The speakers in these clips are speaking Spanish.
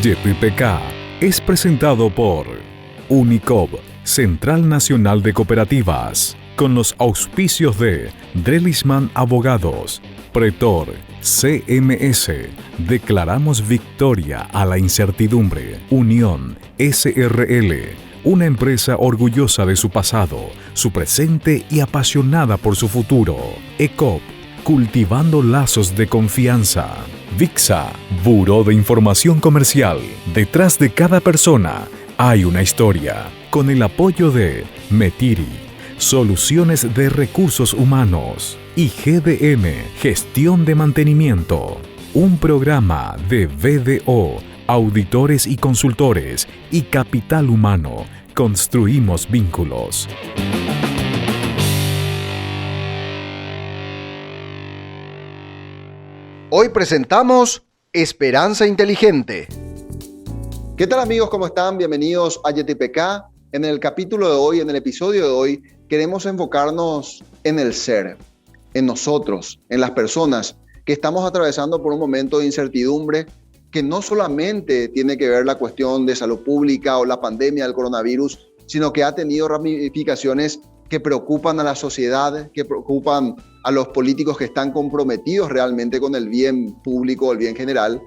YPK es presentado por Unicop, Central Nacional de Cooperativas, con los auspicios de Drelisman Abogados, Pretor, CMS, Declaramos Victoria a la Incertidumbre, Unión, SRL, una empresa orgullosa de su pasado, su presente y apasionada por su futuro. ECOP, cultivando lazos de confianza. VIXA, Buró de Información Comercial. Detrás de cada persona hay una historia. Con el apoyo de Metiri, Soluciones de Recursos Humanos, y GDM, Gestión de Mantenimiento. Un programa de BDO, Auditores y Consultores y Capital Humano. Construimos vínculos. Hoy presentamos Esperanza Inteligente. ¿Qué tal, amigos? ¿Cómo están? Bienvenidos a YTPK. En el capítulo de hoy, en el episodio de hoy, queremos enfocarnos en el ser, en nosotros, en las personas que estamos atravesando por un momento de incertidumbre que no solamente tiene que ver la cuestión de salud pública o la pandemia del coronavirus, sino que ha tenido ramificaciones que preocupan a la sociedad, que preocupan a los políticos que están comprometidos realmente con el bien público, el bien general,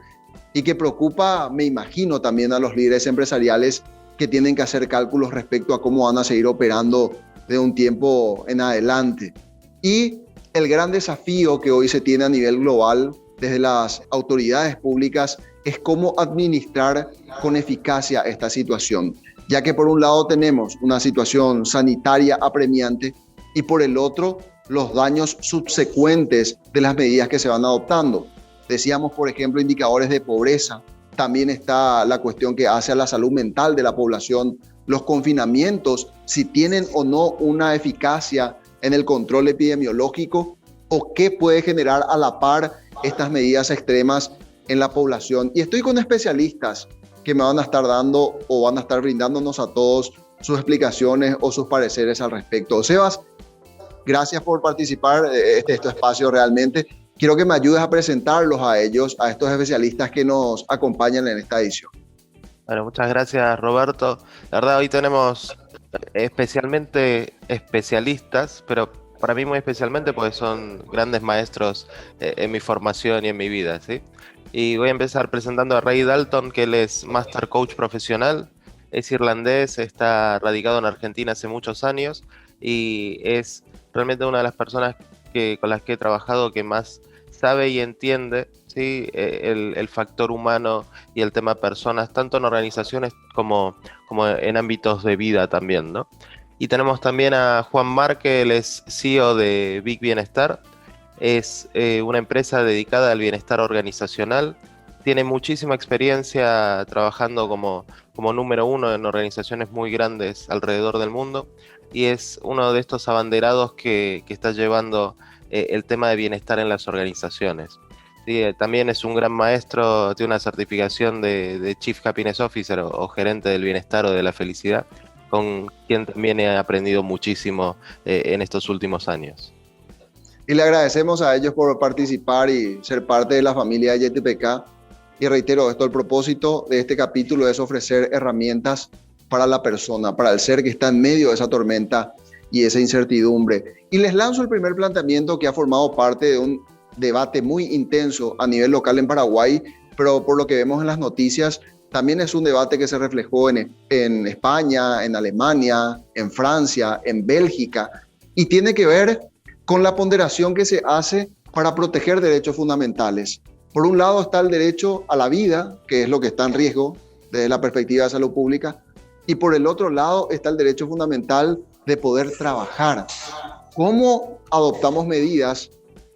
y que preocupa, me imagino, también a los líderes empresariales que tienen que hacer cálculos respecto a cómo van a seguir operando de un tiempo en adelante. Y el gran desafío que hoy se tiene a nivel global desde las autoridades públicas es cómo administrar con eficacia esta situación, ya que por un lado tenemos una situación sanitaria apremiante y por el otro los daños subsecuentes de las medidas que se van adoptando. Decíamos, por ejemplo, indicadores de pobreza. También está la cuestión que hace a la salud mental de la población, los confinamientos, si tienen o no una eficacia en el control epidemiológico o qué puede generar a la par estas medidas extremas en la población. Y estoy con especialistas que me van a estar dando o van a estar brindándonos a todos sus explicaciones o sus pareceres al respecto. Sebas, gracias por participar de este espacio realmente. Quiero que me ayudes a presentarlos a ellos, a estos especialistas que nos acompañan en esta edición. Bueno, muchas gracias, Roberto. La verdad, hoy tenemos especialmente especialistas, pero para mí muy especialmente porque son grandes maestros en mi formación y en mi vida, ¿sí? Y voy a empezar presentando a Ray Dalton, que él es Master Coach profesional, es irlandés, está radicado en Argentina hace muchos años y es realmente una de las personas con las que he trabajado que más sabe y entiende, ¿sí? el factor humano y el tema personas, tanto en organizaciones como en ámbitos de vida también, ¿no? Y tenemos también a Juan Marque, él es CEO de Big Bienestar, es una empresa dedicada al bienestar organizacional, tiene muchísima experiencia trabajando como número uno en organizaciones muy grandes alrededor del mundo y es uno de estos abanderados que está llevando el tema de bienestar en las organizaciones. Sí, también es un gran maestro, tiene una certificación de Chief Happiness Officer o gerente del bienestar o de la felicidad, con quien también he aprendido muchísimo en estos últimos años. Y le agradecemos a ellos por participar y ser parte de la familia de YTPK. Y reitero, el propósito de este capítulo es ofrecer herramientas para la persona, para el ser que está en medio de esa tormenta y esa incertidumbre. Y les lanzo el primer planteamiento que ha formado parte de un debate muy intenso a nivel local en Paraguay, pero por lo que vemos en las noticias, también es un debate que se reflejó en España, en Alemania, en Francia, en Bélgica, y tiene que ver con la ponderación que se hace para proteger derechos fundamentales. Por un lado está el derecho a la vida, que es lo que está en riesgo desde la perspectiva de salud pública, y por el otro lado está el derecho fundamental de poder trabajar. ¿Cómo adoptamos medidas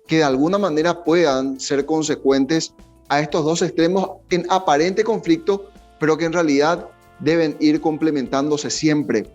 que de alguna manera puedan ser consecuentes a estos dos extremos en aparente conflicto, pero que en realidad deben ir complementándose siempre?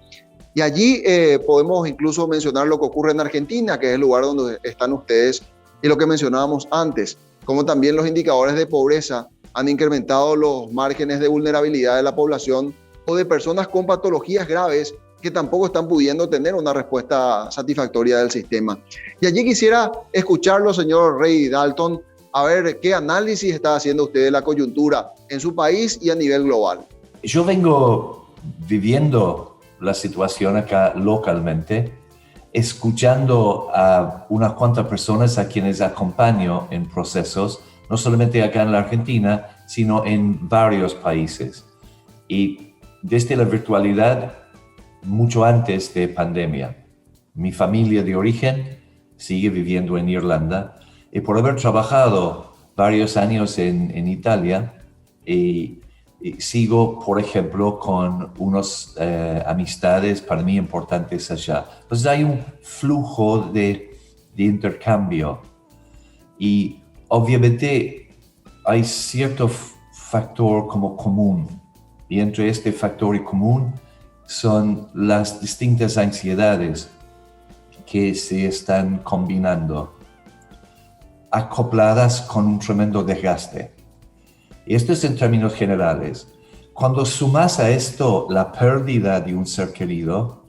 Y allí podemos incluso mencionar lo que ocurre en Argentina, que es el lugar donde están ustedes, y lo que mencionábamos antes, como también los indicadores de pobreza han incrementado los márgenes de vulnerabilidad de la población o de personas con patologías graves que tampoco están pudiendo tener una respuesta satisfactoria del sistema. Y allí quisiera escucharlo, señor Ray Dalton, A ver, ¿qué análisis está haciendo usted de la coyuntura en su país y a nivel global? Yo vengo viviendo la situación acá localmente, escuchando a unas cuantas personas a quienes acompaño en procesos, no solamente acá en la Argentina, sino en varios países. Y desde la virtualidad, mucho antes de pandemia. Mi familia de origen sigue viviendo en Irlanda y por haber trabajado varios años en Italia, y sigo, por ejemplo, con unas amistades para mí importantes allá. Entonces hay un flujo de intercambio y obviamente hay cierto factor como común, y entre este factor y común son las distintas ansiedades que se están combinando, acopladas con un tremendo desgaste. Y esto es en términos generales. Cuando sumas a esto la pérdida de un ser querido,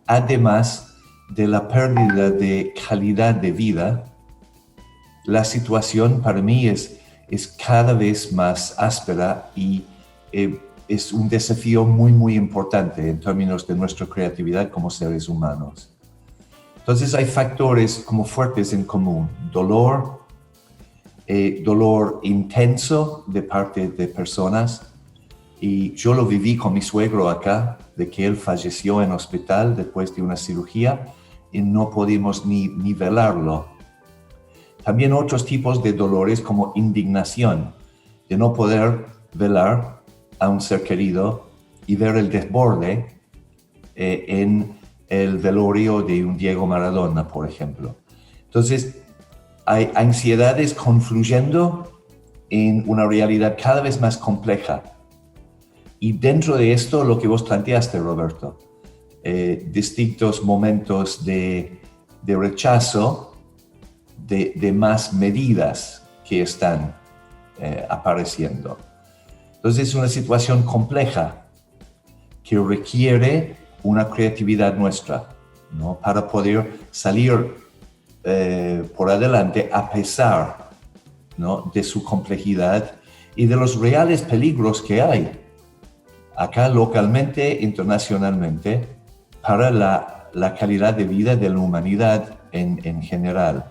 además de la pérdida de calidad de vida, la situación para mí es cada vez más áspera y es un desafío muy, muy importante en términos de nuestra creatividad como seres humanos. Entonces hay factores como fuertes en común: dolor intenso de parte de personas, y yo lo viví con mi suegro acá, de que él falleció en hospital después de una cirugía y no pudimos ni velarlo. También otros tipos de dolores como indignación de no poder velar a un ser querido y ver el desborde en el velorio de un Diego Maradona, por ejemplo. Entonces, hay ansiedades confluyendo en una realidad cada vez más compleja. Y dentro de esto, lo que vos planteaste, Roberto, distintos momentos de rechazo de más medidas que están apareciendo. Entonces es una situación compleja que requiere una creatividad nuestra, ¿no? Para poder salir por adelante a pesar, ¿no?, de su complejidad y de los reales peligros que hay acá localmente, internacionalmente, para la calidad de vida de la humanidad en general.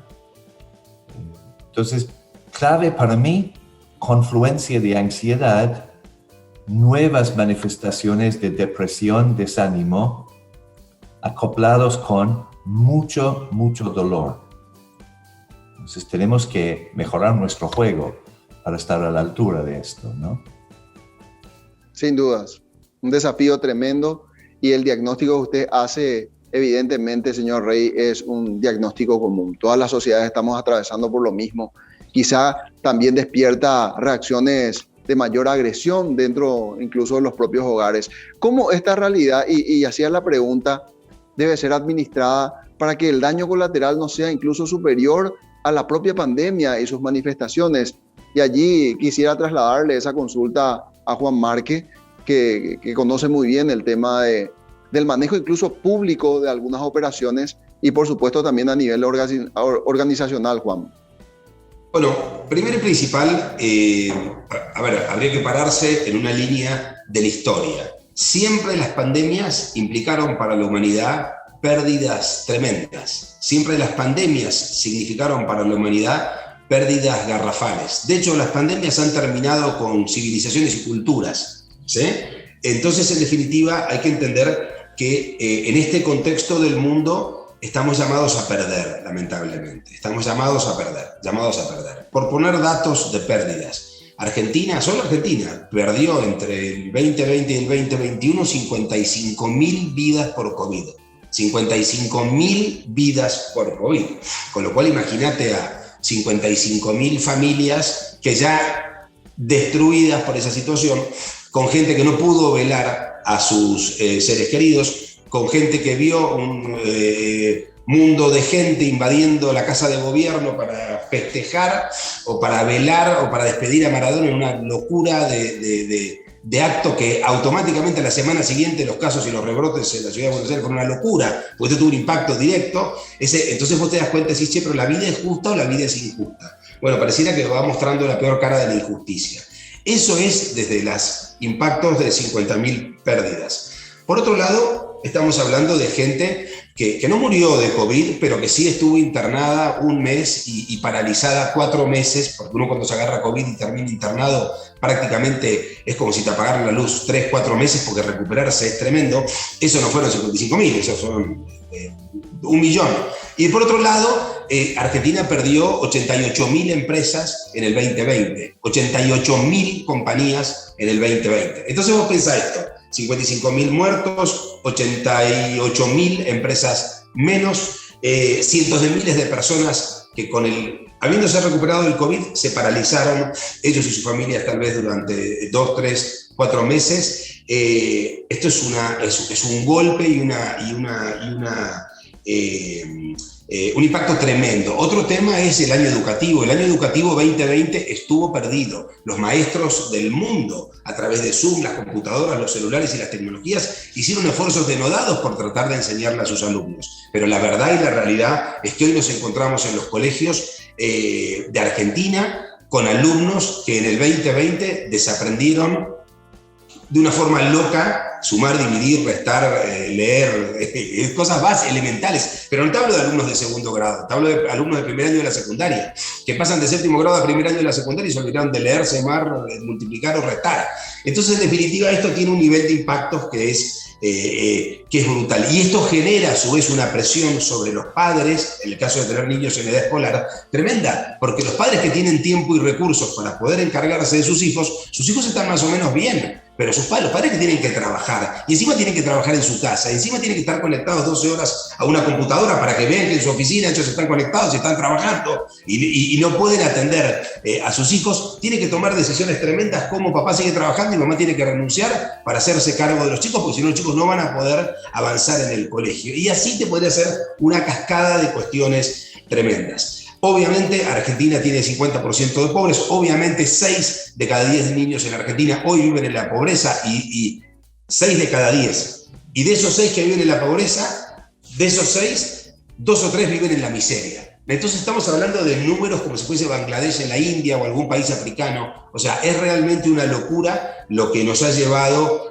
Entonces, clave para mí, confluencia de ansiedad, nuevas manifestaciones de depresión, desánimo, acoplados con mucho dolor. Entonces tenemos que mejorar nuestro juego para estar a la altura de esto, ¿no? Sin dudas, un desafío tremendo, y el diagnóstico que usted hace, evidentemente, señor Rey, es un diagnóstico común. Todas las sociedades estamos atravesando por lo mismo. Quizá también despierta reacciones de mayor agresión dentro incluso de los propios hogares. ¿Cómo esta realidad, y hacía la pregunta, debe ser administrada para que el daño colateral no sea incluso superior a la propia pandemia y sus manifestaciones? Y allí quisiera trasladarle esa consulta a Juan Marque, que conoce muy bien el tema del manejo incluso público de algunas operaciones y por supuesto también a nivel organizacional, Juan. Bueno, primero y principal, habría que pararse en una línea de la historia. Siempre las pandemias implicaron para la humanidad pérdidas tremendas. Siempre las pandemias significaron para la humanidad pérdidas garrafales. De hecho, las pandemias han terminado con civilizaciones y culturas, ¿sí? Entonces, en definitiva, hay que entender que en este contexto del mundo estamos llamados a perder, lamentablemente. Estamos llamados a perder. Por poner datos de pérdidas. Solo Argentina, perdió entre el 2020 y el 2021 55.000 vidas por COVID. 55.000 vidas por COVID. Con lo cual, imagínate a 55.000 familias que ya destruidas por esa situación, con gente que no pudo velar a sus seres queridos, con gente que vio un mundo de gente invadiendo la casa de gobierno para festejar o para velar o para despedir a Maradona en una locura de acto que automáticamente a la semana siguiente los casos y los rebrotes en la ciudad de Buenos Aires fueron una locura, porque esto tuvo un impacto directo. Entonces vos te das cuenta y decís, che, pero ¿la vida es justa o la vida es injusta? bueno, pareciera que va mostrando la peor cara de la injusticia. Eso es desde los impactos de 50.000 pérdidas. Por otro lado, estamos hablando de gente que no murió de COVID, pero que sí estuvo internada un mes y paralizada 4 meses, porque uno cuando se agarra COVID y termina internado, prácticamente es como si te apagaran la luz 3, 4 meses, porque recuperarse es tremendo. Eso no fueron 55.000, eso son 1 millón. Y por otro lado, Argentina perdió 88.000 empresas en el 2020, 88.000 compañías en el 2020. Entonces vos pensás esto, 55.000 muertos, 88.000 empresas menos, cientos de miles de personas que habiéndose recuperado del COVID, se paralizaron, ellos y sus familias tal vez durante 2, 3, 4 meses. Esto es un golpe y un impacto tremendo. Otro tema es el año educativo. El año educativo 2020 estuvo perdido. Los maestros del mundo, a través de Zoom, las computadoras, los celulares y las tecnologías, hicieron esfuerzos denodados por tratar de enseñarle a sus alumnos. Pero la verdad y la realidad es que hoy nos encontramos en los colegios de Argentina con alumnos que en el 2020 desaprendieron de una forma loca sumar, dividir, restar, leer, cosas básicas, elementales. Pero no te hablo de alumnos de segundo grado, te hablo de alumnos de primer año de la secundaria, que pasan de séptimo grado a primer año de la secundaria y se olvidaron de leer, sumar, multiplicar o restar. Entonces, en definitiva, esto tiene un nivel de impactos que es brutal. Y esto genera, a su vez, una presión sobre los padres, en el caso de tener niños en edad escolar, tremenda, porque los padres que tienen tiempo y recursos para poder encargarse de sus hijos están más o menos bien. Pero los padres que tienen que trabajar, y encima tienen que trabajar en su casa, y encima tienen que estar conectados 12 horas a una computadora para que vean que en su oficina ellos están conectados y están trabajando, y no pueden atender a sus hijos, tienen que tomar decisiones tremendas como papá sigue trabajando y mamá tiene que renunciar para hacerse cargo de los chicos, porque si no los chicos no van a poder avanzar en el colegio. Y así te podría hacer una cascada de cuestiones tremendas. Obviamente Argentina tiene 50% de pobres, obviamente 6 de cada 10 niños en Argentina hoy viven en la pobreza y 6 de cada 10. Y de esos 6 que viven en la pobreza, de esos 6, 2 o 3 viven en la miseria. Entonces estamos hablando de números como si fuese Bangladesh en la India o algún país africano. O sea, es realmente una locura lo que nos ha llevado.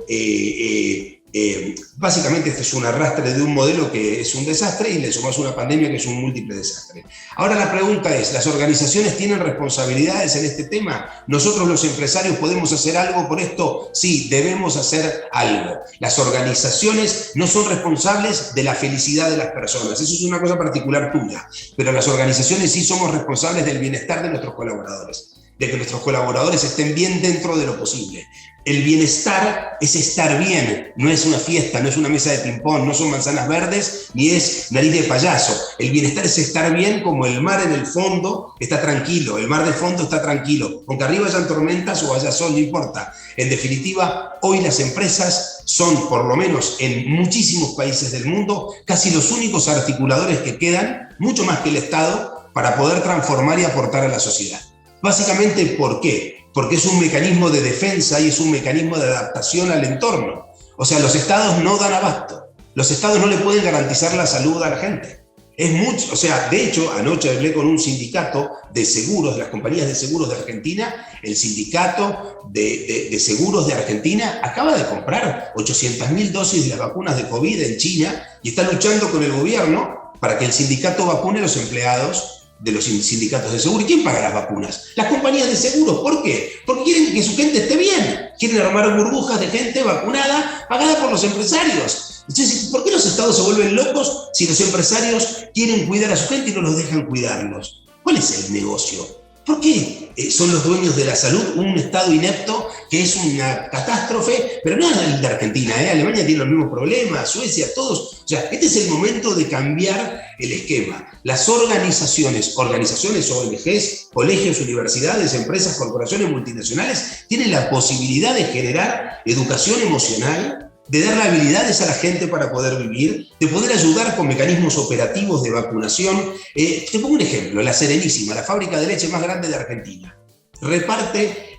Básicamente este es un arrastre de un modelo que es un desastre y le sumamos una pandemia que es un múltiple desastre. Ahora la pregunta es, ¿las organizaciones tienen responsabilidades en este tema? ¿Nosotros los empresarios podemos hacer algo por esto? Sí, debemos hacer algo. Las organizaciones no son responsables de la felicidad de las personas, eso es una cosa particular tuya, pero las organizaciones sí somos responsables del bienestar de nuestros colaboradores, de que nuestros colaboradores estén bien dentro de lo posible. El bienestar es estar bien, no es una fiesta, no es una mesa de ping-pong, no son manzanas verdes, ni es nariz de payaso. El bienestar es estar bien como el mar en el fondo está tranquilo, el mar de fondo está tranquilo, aunque arriba hayan tormentas o haya sol, no importa. En definitiva, hoy las empresas son, por lo menos en muchísimos países del mundo, casi los únicos articuladores que quedan, mucho más que el Estado, para poder transformar y aportar a la sociedad. Básicamente, ¿por qué? Porque es un mecanismo de defensa y es un mecanismo de adaptación al entorno. O sea, los estados no dan abasto. Los estados no le pueden garantizar la salud a la gente. Es mucho, o sea, de hecho, anoche hablé con un sindicato de seguros, de las compañías de seguros de Argentina. El sindicato de seguros de Argentina acaba de comprar 800.000 dosis de las vacunas de COVID en China y está luchando con el gobierno para que el sindicato vacune a los empleados de los sindicatos de seguro. ¿Y quién paga las vacunas? Las compañías de seguros. ¿Por qué? Porque quieren que su gente esté bien. Quieren armar burbujas de gente vacunada pagada por los empresarios. Entonces, ¿por qué los estados se vuelven locos si los empresarios quieren cuidar a su gente y no los dejan cuidarlos? ¿Cuál es el negocio? ¿Por qué son los dueños de la salud un estado inepto que es una catástrofe? Pero no es el de Argentina, Alemania tiene los mismos problemas, Suecia, todos. O sea, este es el momento de cambiar el esquema. Las organizaciones, ONGs, colegios, universidades, empresas, corporaciones multinacionales tienen la posibilidad de generar educación emocional, de darle habilidades a la gente para poder vivir, de poder ayudar con mecanismos operativos de vacunación. Te pongo un ejemplo, La Serenísima, la fábrica de leche más grande de Argentina, reparte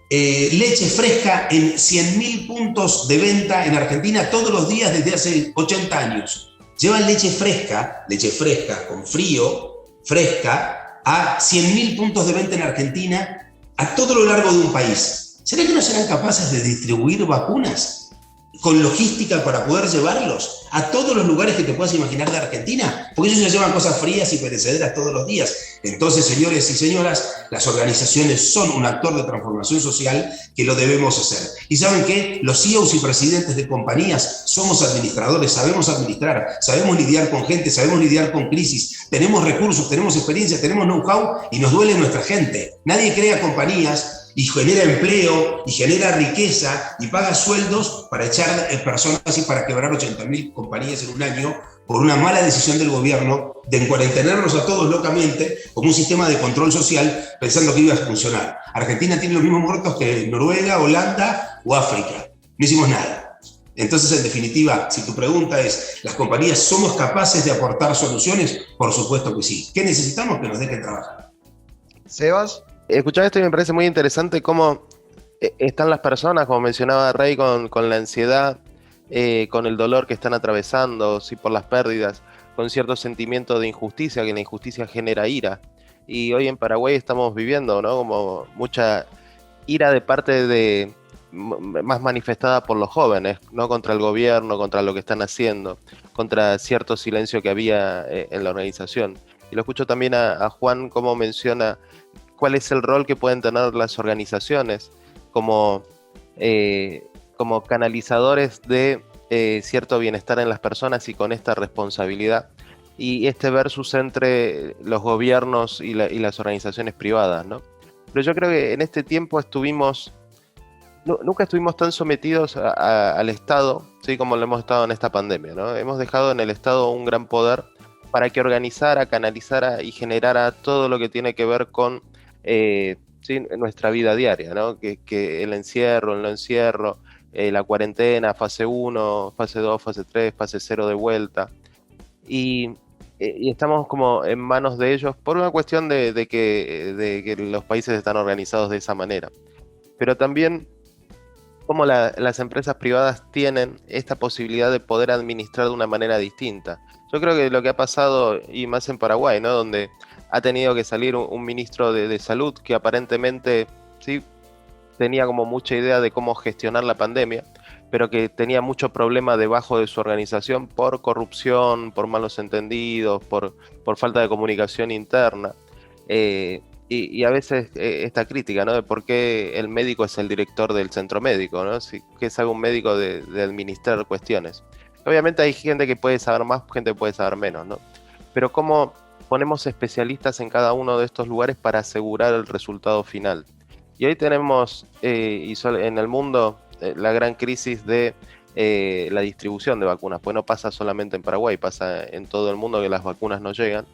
leche fresca en 100.000 puntos de venta en Argentina todos los días desde hace 80 años. Llevan leche fresca con frío, fresca, a 100.000 puntos de venta en Argentina a todo lo largo de un país. ¿Será que no serán capaces de distribuir vacunas con logística para poder llevarlos a todos los lugares que te puedas imaginar de Argentina? Porque ellos se llevan cosas frías y perecederas todos los días. Entonces, señores y señoras, las organizaciones son un actor de transformación social que lo debemos hacer. ¿Y saben qué? Los CEOs y presidentes de compañías somos administradores, sabemos administrar, sabemos lidiar con gente, sabemos lidiar con crisis, tenemos recursos, tenemos experiencia, tenemos know-how y nos duele nuestra gente. Nadie crea compañías y genera empleo, y genera riqueza, y paga sueldos para echar personas y para quebrar 80.000 compañías en un año por una mala decisión del gobierno de encuarentenarnos a todos locamente como un sistema de control social pensando que iba a funcionar. Argentina tiene los mismos muertos que Noruega, Holanda o África. No hicimos nada. Entonces, en definitiva, si tu pregunta es, ¿las compañías somos capaces de aportar soluciones? Por supuesto que sí. ¿Qué necesitamos? Que nos dejen trabajar. Sebas. Escuchar esto y me parece muy interesante cómo están las personas, como mencionaba Rey, con la ansiedad, con el dolor que están atravesando, sí, por las pérdidas, con cierto sentimiento de injusticia, que la injusticia genera ira. Y hoy en Paraguay estamos viviendo, ¿no?, como mucha ira de parte de más manifestada por los jóvenes, ¿no?, contra el gobierno, contra lo que están haciendo, contra cierto silencio que había en la organización. Y lo escucho también a Juan, cómo menciona cuál es el rol que pueden tener las organizaciones como canalizadores de cierto bienestar en las personas y con esta responsabilidad, y este versus entre los gobiernos y las organizaciones privadas, ¿no? Pero yo creo que en este tiempo nunca estuvimos tan sometidos al Estado, ¿sí?, como lo hemos estado en esta pandemia, ¿no? Hemos dejado en el Estado un gran poder para que organizara, canalizara y generara todo lo que tiene que ver con sí, nuestra vida diaria, ¿no? Que el encierro, el no encierro, la cuarentena, fase 1, fase 2, fase 3, fase 0 de vuelta. Y estamos como en manos de ellos por una cuestión de que los países están organizados de esa manera. Pero también como las empresas privadas tienen esta posibilidad de poder administrar de una manera distinta. Yo creo que lo que ha pasado, y más en Paraguay, ¿no?, donde ha tenido que salir un ministro de salud que aparentemente sí tenía como mucha idea de cómo gestionar la pandemia, pero que tenía mucho problema debajo de su organización por corrupción, por malos entendidos, por falta de comunicación interna. Y a veces esta crítica, ¿no?, de por qué el médico es el director del centro médico, ¿no?, que sabe un médico de administrar cuestiones. Obviamente hay gente que puede saber más, gente que puede saber menos, ¿no? Pero cómo ponemos especialistas en cada uno de estos lugares para asegurar el resultado final. Y hoy tenemos en el mundo la gran crisis de la distribución de vacunas, pues no pasa solamente en Paraguay, pasa en todo el mundo que las vacunas no llegan,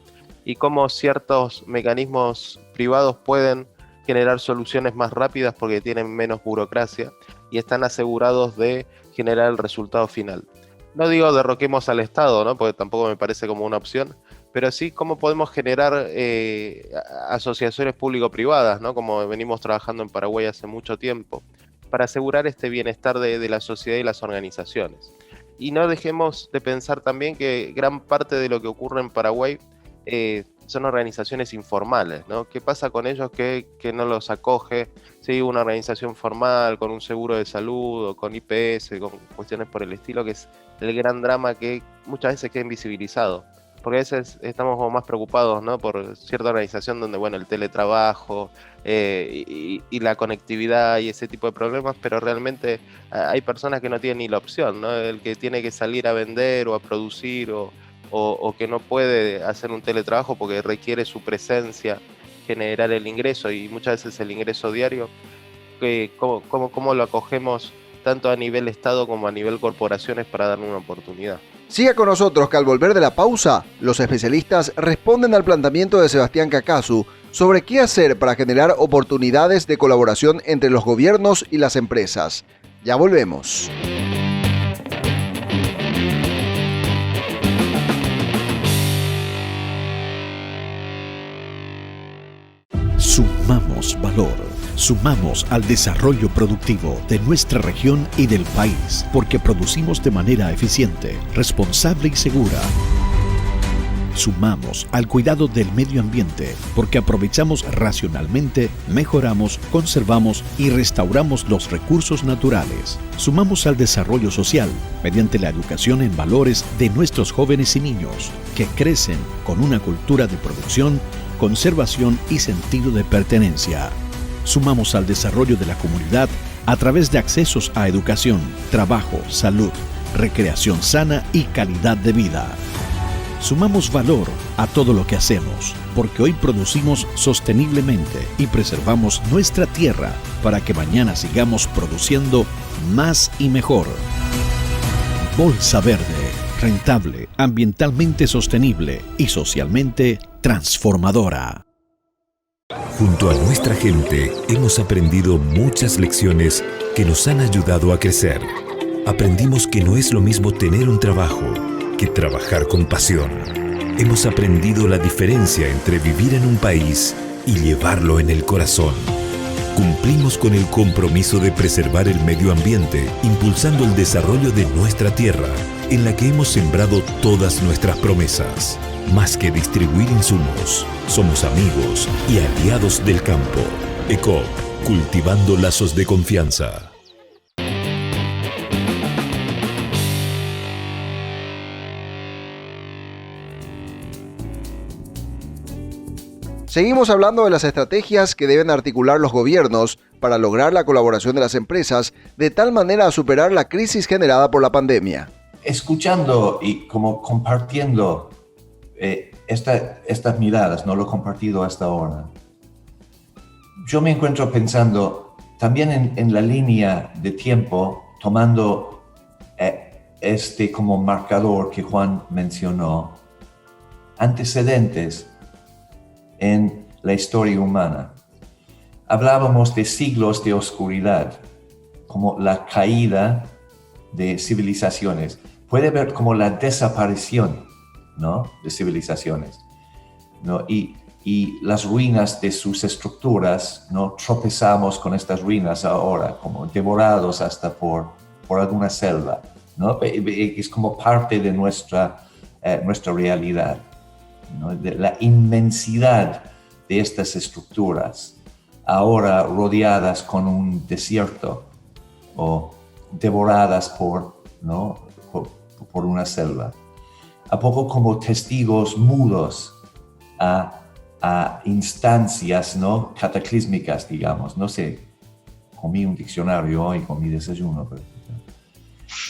y cómo ciertos mecanismos privados pueden generar soluciones más rápidas porque tienen menos burocracia y están asegurados de generar el resultado final. No digo derroquemos al Estado, ¿no?, porque tampoco me parece como una opción, pero sí cómo podemos generar asociaciones público-privadas, ¿no?, como venimos trabajando en Paraguay hace mucho tiempo, para asegurar este bienestar de la sociedad y las organizaciones. Y no dejemos de pensar también que gran parte de lo que ocurre en Paraguay son organizaciones informales, ¿no? ¿Qué pasa con ellos que no los acoge, ¿sí?, una organización formal con un seguro de salud o con IPS, con cuestiones por el estilo, que es el gran drama que muchas veces queda invisibilizado? Porque a veces estamos como más preocupados, ¿no?, por cierta organización donde, bueno, el teletrabajo y la conectividad y ese tipo de problemas, pero realmente hay personas que no tienen ni la opción, ¿no? El que tiene que salir a vender o a producir o que no puede hacer un teletrabajo porque requiere su presencia, generar el ingreso, y muchas veces el ingreso diario, ¿cómo lo acogemos tanto a nivel Estado como a nivel corporaciones para darle una oportunidad? Siga con nosotros que al volver de la pausa, los especialistas responden al planteamiento de Sebastián Cacasu sobre qué hacer para generar oportunidades de colaboración entre los gobiernos y las empresas. Ya volvemos. Sumamos valor, sumamos al desarrollo productivo de nuestra región y del país, porque producimos de manera eficiente, responsable y segura. Sumamos al cuidado del medio ambiente porque aprovechamos racionalmente, mejoramos, conservamos y restauramos los recursos naturales. Sumamos al desarrollo social mediante la educación en valores de nuestros jóvenes y niños que crecen con una cultura de producción, conservación y sentido de pertenencia. Sumamos al desarrollo de la comunidad a través de accesos a educación, trabajo, salud, recreación sana y calidad de vida. Sumamos valor a todo lo que hacemos, porque hoy producimos sosteniblemente y preservamos nuestra tierra para que mañana sigamos produciendo más y mejor. Bolsa Verde, rentable, ambientalmente sostenible y socialmente transformadora. Junto a nuestra gente hemos aprendido muchas lecciones que nos han ayudado a crecer. Aprendimos que no es lo mismo tener un trabajo que trabajar con pasión. Hemos aprendido la diferencia entre vivir en un país y llevarlo en el corazón. Cumplimos con el compromiso de preservar el medio ambiente, impulsando el desarrollo de nuestra tierra, en la que hemos sembrado todas nuestras promesas. Más que distribuir insumos, somos amigos y aliados del campo. ECOP, cultivando lazos de confianza. Seguimos hablando de las estrategias que deben articular los gobiernos para lograr la colaboración de las empresas de tal manera a superar la crisis generada por la pandemia. Escuchando y como compartiendo estas miradas, no lo he compartido hasta ahora, yo me encuentro pensando también en la línea de tiempo, tomando como marcador que Juan mencionó, antecedentes en la historia humana. Hablábamos de siglos de oscuridad, como la caída de civilizaciones. Puede ver como la desaparición, ¿no?, de civilizaciones, ¿no? Y las ruinas de sus estructuras, ¿no? Tropezamos con estas ruinas ahora, como devorados hasta por alguna selva, ¿no? Es como parte de nuestra realidad, ¿no? De la inmensidad de estas estructuras, ahora rodeadas con un desierto o devoradas por una selva. A poco como testigos mudos a instancias, ¿no?, cataclísmicas, digamos. No sé, comí un diccionario hoy con mi desayuno. Pero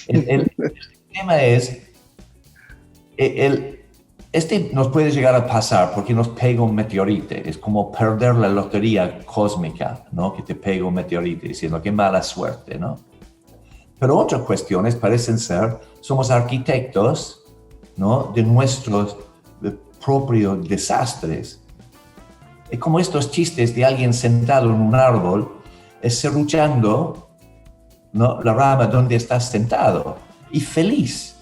el tema es, este nos puede llegar a pasar porque nos pega un meteorito. Es como perder la lotería cósmica, ¿no?, que te pega un meteorito diciendo qué mala suerte, ¿no? Pero otras cuestiones parecen ser, somos arquitectos, ¿no?, de nuestros propios desastres. Es como estos chistes de alguien sentado en un árbol, serruchando, ¿no?, la rama donde estás sentado y feliz.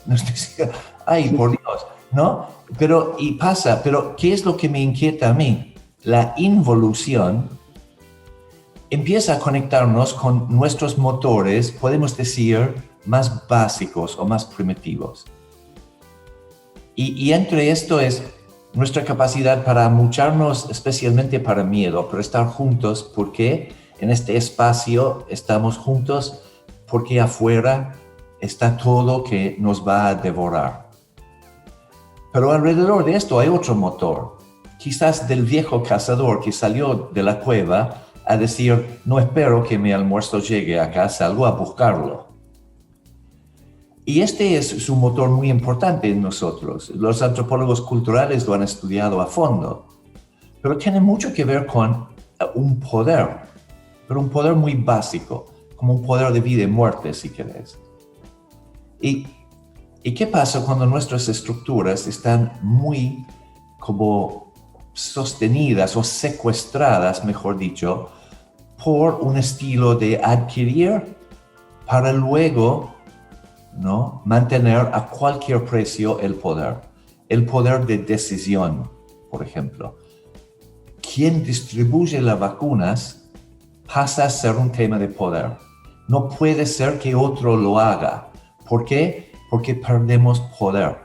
Ay, por Dios, ¿no? Pero ¿qué es lo que me inquieta a mí? La involución empieza a conectarnos con nuestros motores, podemos decir, más básicos o más primitivos. Y entre esto es nuestra capacidad para amucharnos, especialmente para miedo, para estar juntos, porque en este espacio estamos juntos, porque afuera está todo que nos va a devorar. Pero alrededor de esto hay otro motor, quizás del viejo cazador que salió de la cueva a decir, no espero que mi almuerzo llegue acá, salgo a buscarlo. Y este es su motor muy importante en nosotros. Los antropólogos culturales lo han estudiado a fondo, pero tiene mucho que ver con un poder, pero un poder muy básico, como un poder de vida y muerte, si querés. ¿Y qué pasa cuando nuestras estructuras están muy como sostenidas o secuestradas, mejor dicho, por un estilo de adquirir para luego, ¿no?, mantener a cualquier precio el poder de decisión, por ejemplo? Quien distribuye las vacunas pasa a ser un tema de poder. No puede ser que otro lo haga. ¿Por qué? Porque perdemos poder.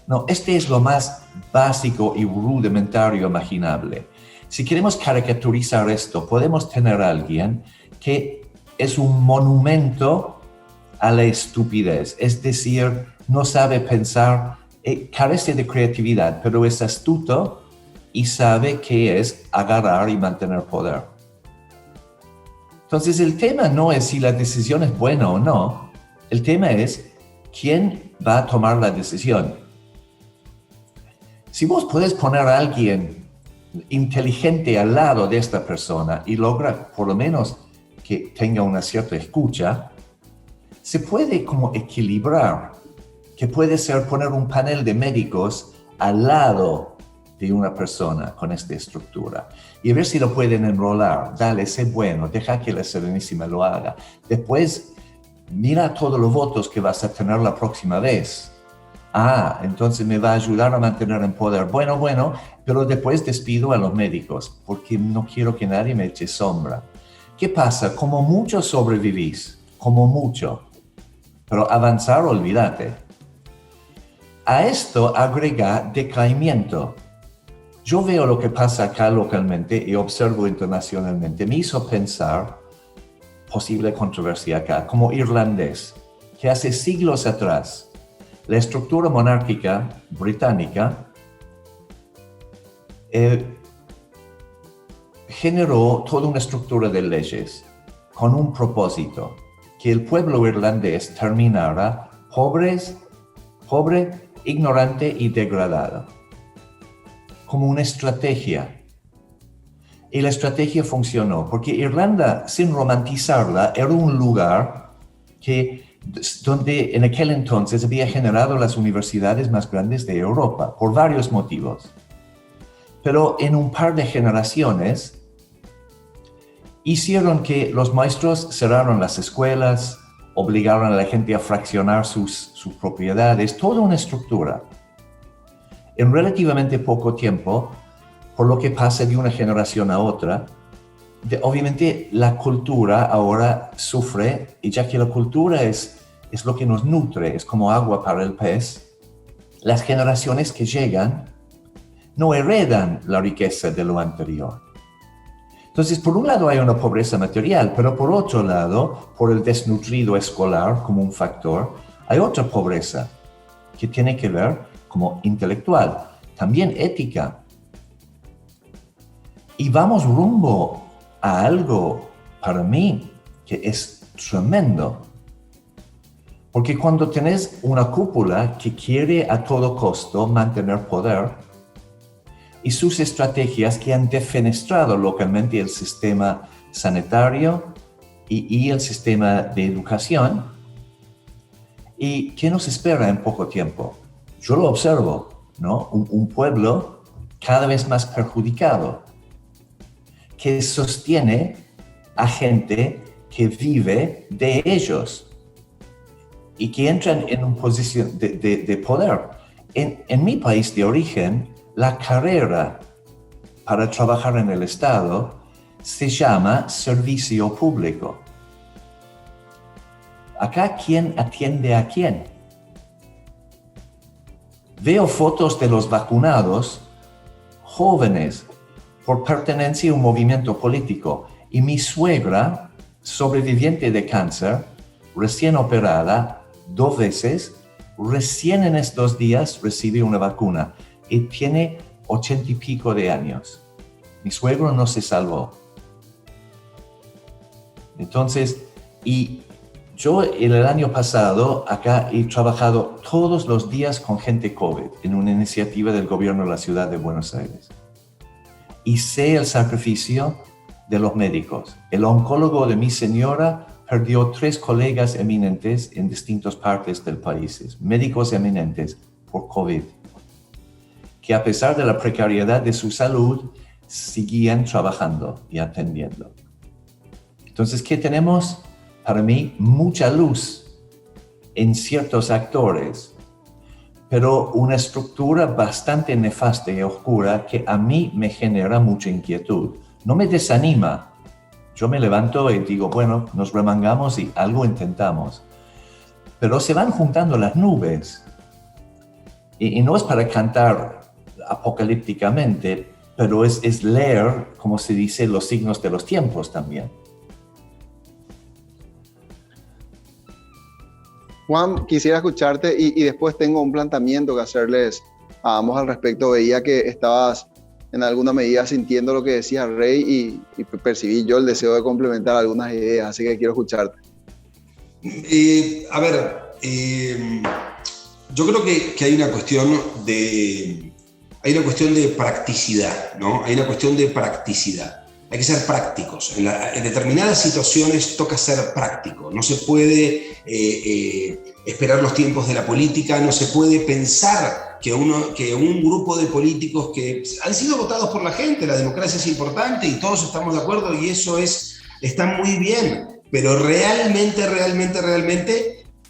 No, este es lo más básico y rudimentario imaginable. Si queremos caricaturizar esto, podemos tener a alguien que es un monumento a la estupidez, es decir, no sabe pensar, carece de creatividad, pero es astuto y sabe qué es agarrar y mantener poder. Entonces el tema no es si la decisión es buena o no, el tema es quién va a tomar la decisión. Si vos podés poner a alguien inteligente al lado de esta persona y logra por lo menos que tenga una cierta escucha, se puede como equilibrar, que puede ser poner un panel de médicos al lado de una persona con esta estructura y ver si lo pueden enrolar. Dale, sé bueno, deja que la Serenísima lo haga. Después, mira todos los votos que vas a tener la próxima vez. Entonces me va a ayudar a mantener en poder. Bueno, pero después despido a los médicos porque no quiero que nadie me eche sombra. ¿Qué pasa? Como mucho sobrevivís, como mucho. Pero avanzar, olvídate. A esto agrega decaimiento. Yo veo lo que pasa acá localmente y observo internacionalmente. Me hizo pensar, posible controversia acá, como irlandés, que hace siglos atrás, la estructura monárquica británica generó toda una estructura de leyes con un propósito, que el pueblo irlandés terminara pobre, ignorante y degradado, como una estrategia. Y la estrategia funcionó, porque Irlanda, sin romantizarla, era un lugar donde en aquel entonces había generado las universidades más grandes de Europa, por varios motivos. Pero en un par de generaciones hicieron que los maestros cerraron las escuelas, obligaron a la gente a fraccionar sus propiedades, toda una estructura. En relativamente poco tiempo, por lo que pasa de una generación a otra, obviamente la cultura ahora sufre, y ya que la cultura es lo que nos nutre, es como agua para el pez, las generaciones que llegan no heredan la riqueza de lo anterior. Entonces, por un lado hay una pobreza material, pero por otro lado, por el desnutrido escolar como un factor, hay otra pobreza que tiene que ver como intelectual, también ética. Y vamos rumbo a algo, para mí, que es tremendo. Porque cuando tenés una cúpula que quiere a todo costo mantener poder y sus estrategias que han defenestrado localmente el sistema sanitario y el sistema de educación, ¿y qué nos espera en poco tiempo? Yo lo observo, ¿no? Un pueblo cada vez más perjudicado, que sostiene a gente que vive de ellos y que entran en una posición de poder. En mi país de origen, la carrera para trabajar en el Estado se llama servicio público. Acá, ¿quién atiende a quién? Veo fotos de los vacunados, jóvenes, por pertenencia a un movimiento político. Y mi suegra, sobreviviente de cáncer, recién operada 2 veces, recién en estos días recibe una vacuna y tiene 80 y pico de años. Mi suegro no se salvó. Entonces, y yo el año pasado acá he trabajado todos los días con gente COVID en una iniciativa del gobierno de la ciudad de Buenos Aires. Y sé el sacrificio de los médicos. El oncólogo de mi señora perdió 3 colegas eminentes en distintas partes del país, médicos eminentes por COVID, que a pesar de la precariedad de su salud, seguían trabajando y atendiendo. Entonces, ¿qué tenemos? Para mí, mucha luz en ciertos actores, pero una estructura bastante nefasta y oscura que a mí me genera mucha inquietud. No me desanima. Yo me levanto y digo, bueno, nos remangamos y algo intentamos. Pero se van juntando las nubes. Y no es para cantar apocalípticamente, pero es leer, como se dice, los signos de los tiempos también. Juan, quisiera escucharte y después tengo un planteamiento que hacerles a ambos al respecto. Veía que estabas en alguna medida sintiendo lo que decía Rey y percibí yo el deseo de complementar algunas ideas, así que quiero escucharte. Yo creo que hay una cuestión de practicidad, ¿no? Hay una cuestión de practicidad. Hay que ser prácticos. En determinadas situaciones toca ser práctico. No se puede esperar los tiempos de la política, no se puede pensar que un grupo de políticos que han sido votados por la gente, la democracia es importante y todos estamos de acuerdo y eso está muy bien, pero realmente,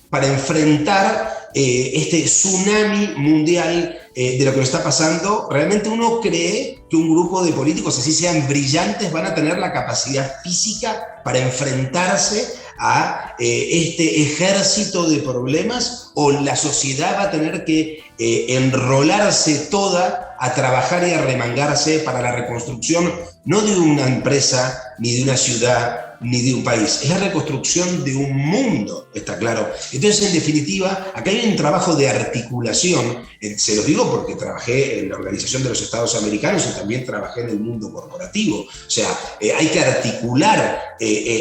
para enfrentar este tsunami mundial de lo que nos está pasando, realmente uno cree que un grupo de políticos, así sean brillantes, van a tener la capacidad física para enfrentarse a este ejército de problemas, o la sociedad va a tener que enrolarse toda a trabajar y a remangarse para la reconstrucción, no de una empresa, ni de una ciudad, ni de un país, es la reconstrucción de un mundo, está claro. Entonces, en definitiva, acá hay un trabajo de articulación, se los digo porque trabajé en la Organización de los Estados Americanos y también trabajé en el mundo corporativo, o sea, hay que articular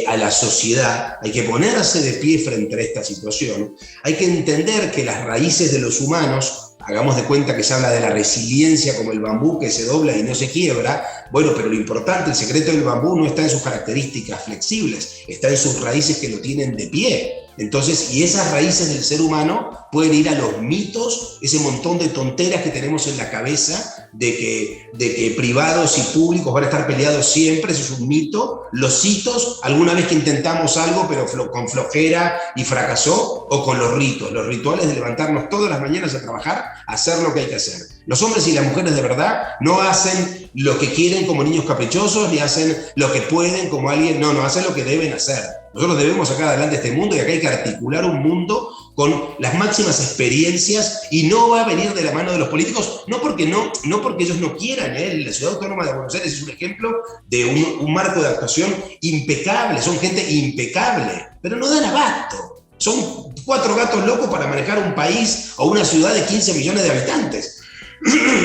a la sociedad, hay que ponerse de pie frente a esta situación, hay que entender que las raíces de los humanos, hagamos de cuenta que se habla de la resiliencia como el bambú que se dobla y no se quiebra. Bueno, pero lo importante, el secreto del bambú no está en sus características flexibles, está en sus raíces que lo tienen de pie. Entonces, y esas raíces del ser humano pueden ir a los mitos, ese montón de tonteras que tenemos en la cabeza de que privados y públicos van a estar peleados siempre, eso es un mito. Los hitos, alguna vez que intentamos algo pero con flojera y fracasó, o con los ritos, los rituales de levantarnos todas las mañanas a trabajar, a hacer lo que hay que hacer. Los hombres y las mujeres de verdad no hacen lo que quieren como niños caprichosos, ni hacen lo que pueden como alguien, no hacen lo que deben hacer. Nosotros debemos sacar adelante este mundo y acá hay que articular un mundo con las máximas experiencias y no va a venir de la mano de los políticos, no porque ellos no quieran. La Ciudad Autónoma de Buenos Aires es un ejemplo de un marco de actuación impecable, son gente impecable, pero no dan abasto. Son 4 gatos locos para manejar un país o una ciudad de 15 millones de habitantes.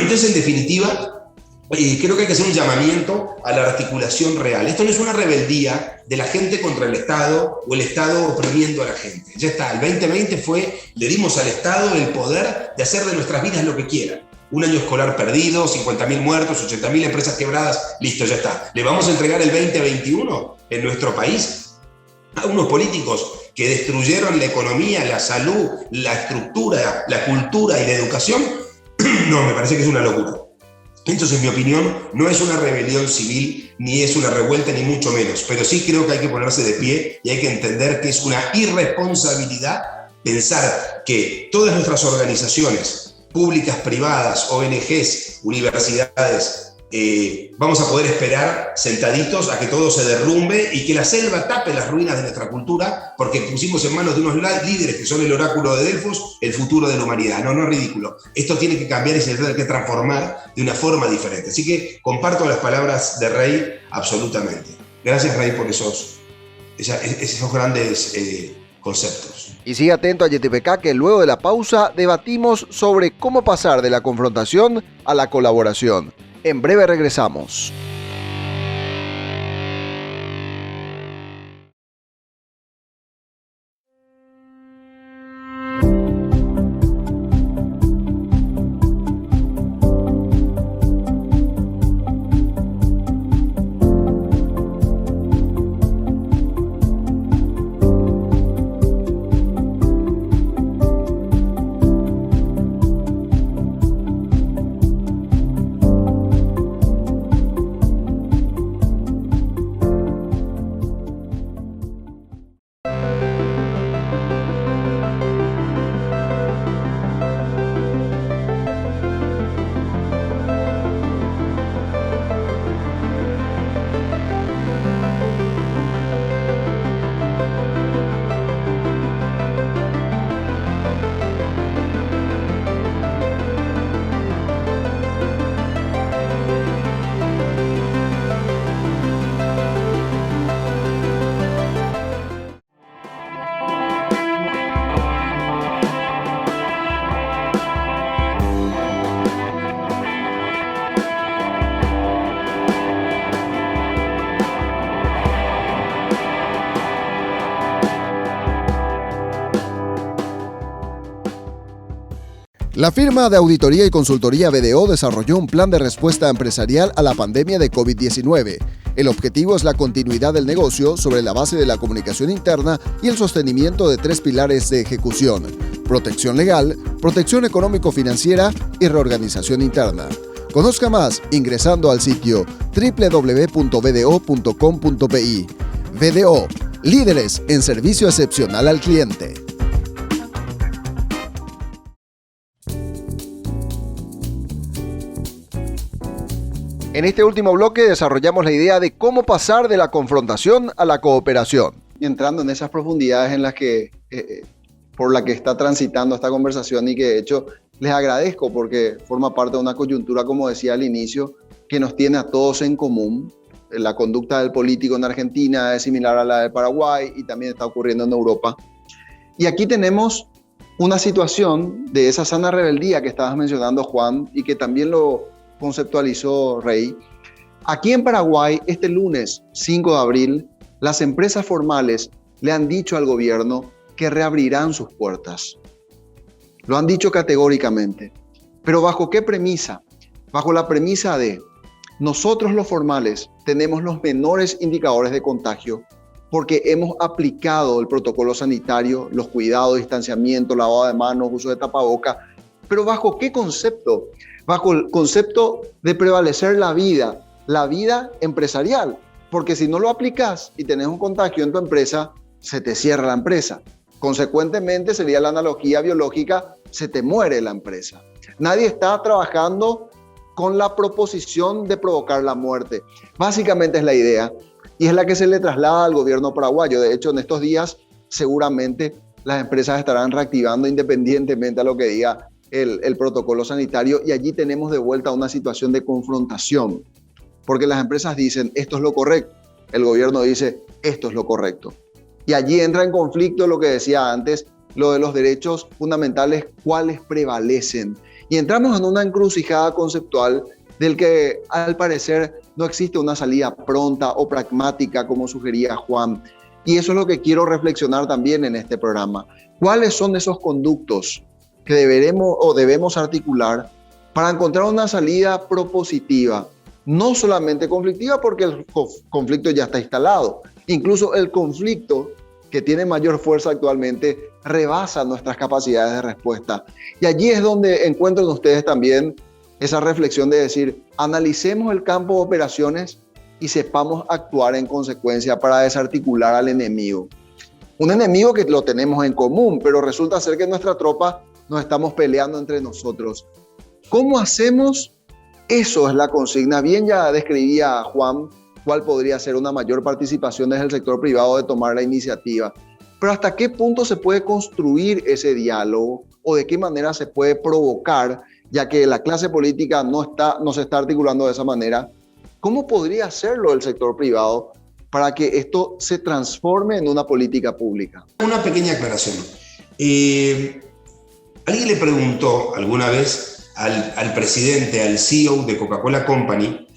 Entonces, en definitiva, creo que hay que hacer un llamamiento a la articulación real. Esto no es una rebeldía de la gente contra el Estado o el Estado oprimiendo a la gente. Ya está, el 2020 le dimos al Estado el poder de hacer de nuestras vidas lo que quiera. Un año escolar perdido, 50.000 muertos, 80.000 empresas quebradas, listo, ya está. ¿Le vamos a entregar el 2021 en nuestro país a unos políticos que destruyeron la economía, la salud, la estructura, la cultura y la educación? No, me parece que es una locura. Entonces, mi opinión, no es una rebelión civil, ni es una revuelta, ni mucho menos, pero sí creo que hay que ponerse de pie y hay que entender que es una irresponsabilidad pensar que todas nuestras organizaciones públicas, privadas, ONGs, universidades, vamos a poder esperar sentaditos a que todo se derrumbe y que la selva tape las ruinas de nuestra cultura porque pusimos en manos de unos líderes que son el oráculo de Delfos el futuro de la humanidad. No es ridículo. Esto tiene que cambiar y se tiene que transformar de una forma diferente. Así que comparto las palabras de Rey absolutamente. Gracias, Rey, por esos grandes conceptos. Y sigue atento a YTPK, que luego de la pausa debatimos sobre cómo pasar de la confrontación a la colaboración. En breve regresamos. La firma de auditoría y consultoría BDO desarrolló un plan de respuesta empresarial a la pandemia de COVID-19. El objetivo es la continuidad del negocio sobre la base de la comunicación interna y el sostenimiento de 3 pilares de ejecución: protección legal, protección económico-financiera y reorganización interna. Conozca más ingresando al sitio www.bdo.com.pi. BDO, líderes en servicio excepcional al cliente. En este último bloque desarrollamos la idea de cómo pasar de la confrontación a la cooperación. Y entrando en esas profundidades en las que, por la que está transitando esta conversación y que de hecho les agradezco porque forma parte de una coyuntura, como decía al inicio, que nos tiene a todos en común. La conducta del político en Argentina es similar a la de Paraguay y también está ocurriendo en Europa. Y aquí tenemos una situación de esa sana rebeldía que estabas mencionando, Juan, y que también lo conceptualizó Rey. Aquí en Paraguay, este lunes 5 de abril, las empresas formales le han dicho al gobierno que reabrirán sus puertas. Lo han dicho categóricamente. ¿Pero bajo qué premisa? Bajo la premisa de nosotros los formales tenemos los menores indicadores de contagio porque hemos aplicado el protocolo sanitario, los cuidados, distanciamiento, lavado de manos, uso de tapaboca. ¿Pero bajo qué concepto? Bajo el concepto de prevalecer la vida empresarial. Porque si no lo aplicas y tenés un contagio en tu empresa, se te cierra la empresa. Consecuentemente, sería la analogía biológica, se te muere la empresa. Nadie está trabajando con la proposición de provocar la muerte. Básicamente es la idea y es la que se le traslada al gobierno paraguayo. De hecho, en estos días seguramente las empresas estarán reactivando independientemente a lo que diga el protocolo sanitario, y allí tenemos de vuelta una situación de confrontación, porque las empresas dicen esto es lo correcto, el gobierno dice esto es lo correcto. Y allí entra en conflicto lo que decía antes, lo de los derechos fundamentales, cuáles prevalecen. Y entramos en una encrucijada conceptual del que al parecer no existe una salida pronta o pragmática como sugería Juan. Y eso es lo que quiero reflexionar también en este programa. ¿Cuáles son esos conductos que debemos articular para encontrar una salida propositiva? No solamente conflictiva, porque el conflicto ya está instalado. Incluso el conflicto que tiene mayor fuerza actualmente rebasa nuestras capacidades de respuesta. Y allí es donde encuentran ustedes también esa reflexión de decir, analicemos el campo de operaciones y sepamos actuar en consecuencia para desarticular al enemigo. Un enemigo que lo tenemos en común, pero resulta ser que nuestra tropa nos estamos peleando entre nosotros. ¿Cómo hacemos? Eso es la consigna. Bien, ya describía Juan cuál podría ser una mayor participación desde el sector privado de tomar la iniciativa. Pero ¿hasta qué punto se puede construir ese diálogo o de qué manera se puede provocar, ya que la clase política no se está articulando de esa manera? ¿Cómo podría hacerlo el sector privado para que esto se transforme en una política pública? Una pequeña aclaración. Alguien le preguntó alguna vez al presidente, al CEO de Coca-Cola Company,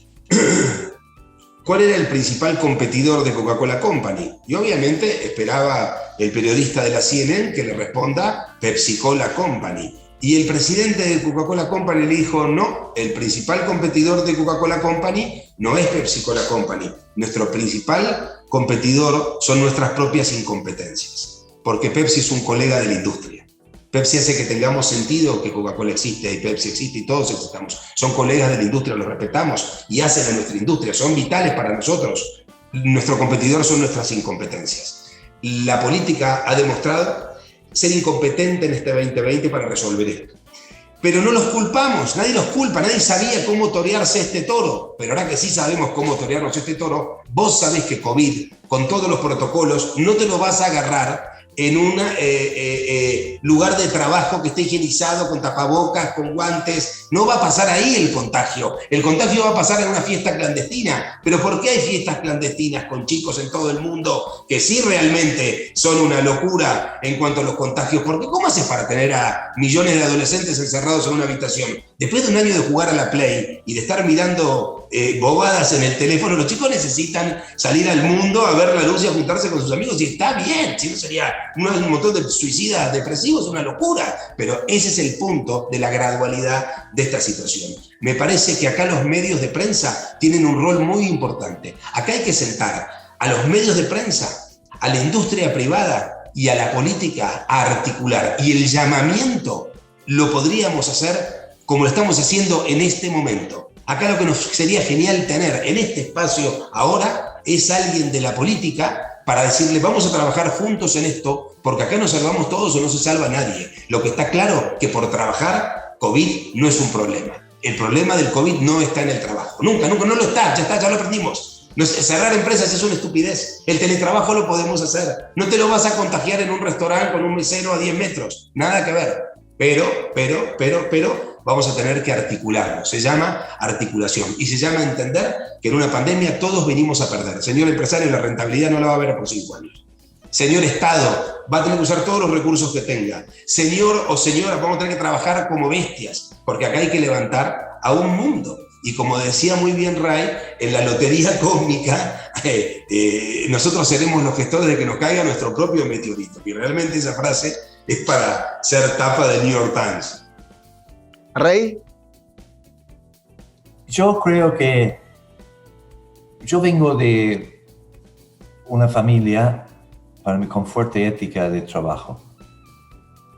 ¿cuál era el principal competidor de Coca-Cola Company? Y obviamente esperaba el periodista de la CNN que le responda Pepsi-Cola Company. Y el presidente de Coca-Cola Company le dijo, no, el principal competidor de Coca-Cola Company no es Pepsi-Cola Company. Nuestro principal competidor son nuestras propias incompetencias, porque Pepsi es un colega de la industria. Pepsi hace que tengamos sentido que Coca-Cola existe y Pepsi existe y todos existamos. Son colegas de la industria, los respetamos y hacen a nuestra industria, son vitales para nosotros. Nuestro competidor son nuestras incompetencias. La política ha demostrado ser incompetente en este 2020 para resolver esto. Pero no los culpamos, nadie los culpa, nadie sabía cómo torearse este toro. Pero ahora que sí sabemos cómo torearnos este toro, vos sabés que COVID, con todos los protocolos, no te lo vas a agarrar en un lugar de trabajo que esté higienizado, con tapabocas, con guantes. No va a pasar ahí el contagio. El contagio va a pasar en una fiesta clandestina. ¿Pero por qué hay fiestas clandestinas con chicos en todo el mundo que sí realmente son una locura en cuanto a los contagios? Porque ¿cómo haces para tener a millones de adolescentes encerrados en una habitación? Después de un año de jugar a la Play y de estar mirando bobadas en el teléfono. Los chicos necesitan salir al mundo a ver la luz y a juntarse con sus amigos, y está bien, si no sería un montón de suicidas depresivos, una locura, pero ese es el punto de la gradualidad de esta situación. Me parece que acá los medios de prensa tienen un rol muy importante. Acá hay que sentar a los medios de prensa, a la industria privada y a la política a articular, y el llamamiento lo podríamos hacer como lo estamos haciendo en este momento. Acá lo que nos sería genial tener en este espacio ahora es alguien de la política para decirle: vamos a trabajar juntos en esto, porque acá nos salvamos todos o no se salva nadie. Lo que está claro que por trabajar, COVID no es un problema. El problema del COVID no está en el trabajo. Nunca no lo está, ya lo aprendimos. Cerrar empresas es una estupidez. El teletrabajo lo podemos hacer. No te lo vas a contagiar en un restaurante con un mesero a 10 metros. Nada que ver. Pero vamos a tener que articularlo. Se llama articulación y se llama entender que en una pandemia todos venimos a perder. Señor empresario, la rentabilidad no la va a ver por 5 años. Señor Estado, va a tener que usar todos los recursos que tenga. Señor o señora, vamos a tener que trabajar como bestias, porque acá hay que levantar a un mundo. Y como decía muy bien Ray, en la lotería cósmica, nosotros seremos los gestores de que nos caiga nuestro propio meteorito. Y realmente esa frase es para ser tapa del New York Times. Ray. Yo creo que yo vengo de una familia, para mí, con fuerte ética de trabajo.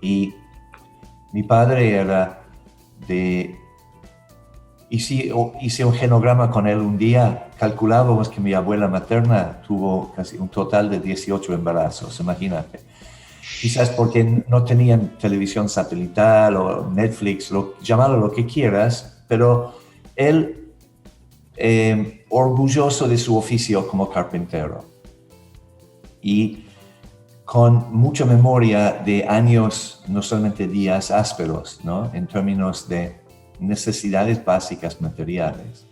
Y mi padre era de... Hice un genograma con él un día. Calculábamos que mi abuela materna tuvo casi un total de 18 embarazos, imagínate. Quizás porque no tenían televisión satelital o Netflix, llámalo lo que quieras, pero él, orgulloso de su oficio como carpintero y con mucha memoria de años, no solamente días ásperos, ¿no? En términos de necesidades básicas materiales,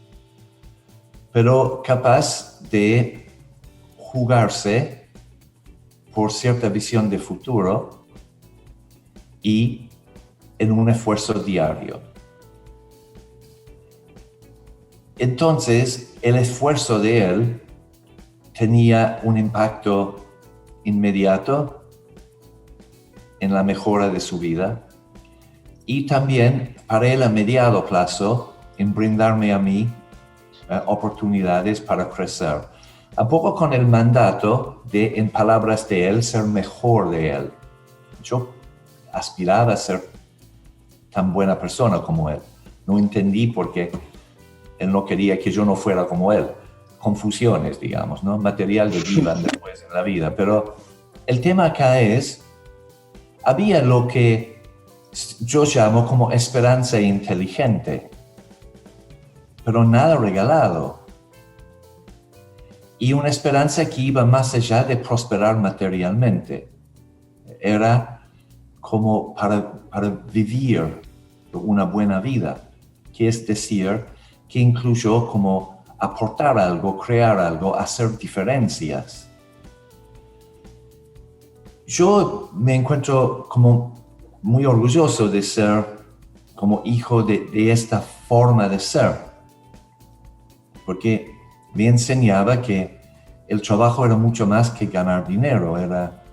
pero capaz de jugarse por cierta visión de futuro y en un esfuerzo diario. Entonces, el esfuerzo de él tenía un impacto inmediato en la mejora de su vida, y también para él a mediano plazo en brindarme a mí oportunidades para crecer. Un poco con el mandato de, en palabras de él, ser mejor de él. Yo aspiraba a ser tan buena persona como él. No entendí por qué él no quería que yo no fuera como él. Confusiones, digamos, ¿no? Material de vida después en la vida. Pero el tema acá es, había lo que yo llamo como esperanza inteligente, pero nada regalado. Y una esperanza que iba más allá de prosperar materialmente. Era como para vivir una buena vida, que es decir, que incluyó como aportar algo, crear algo, hacer diferencias. Yo me encuentro como muy orgulloso de ser como hijo de esta forma de ser, porque me enseñaba que el trabajo era mucho más que ganar dinero, era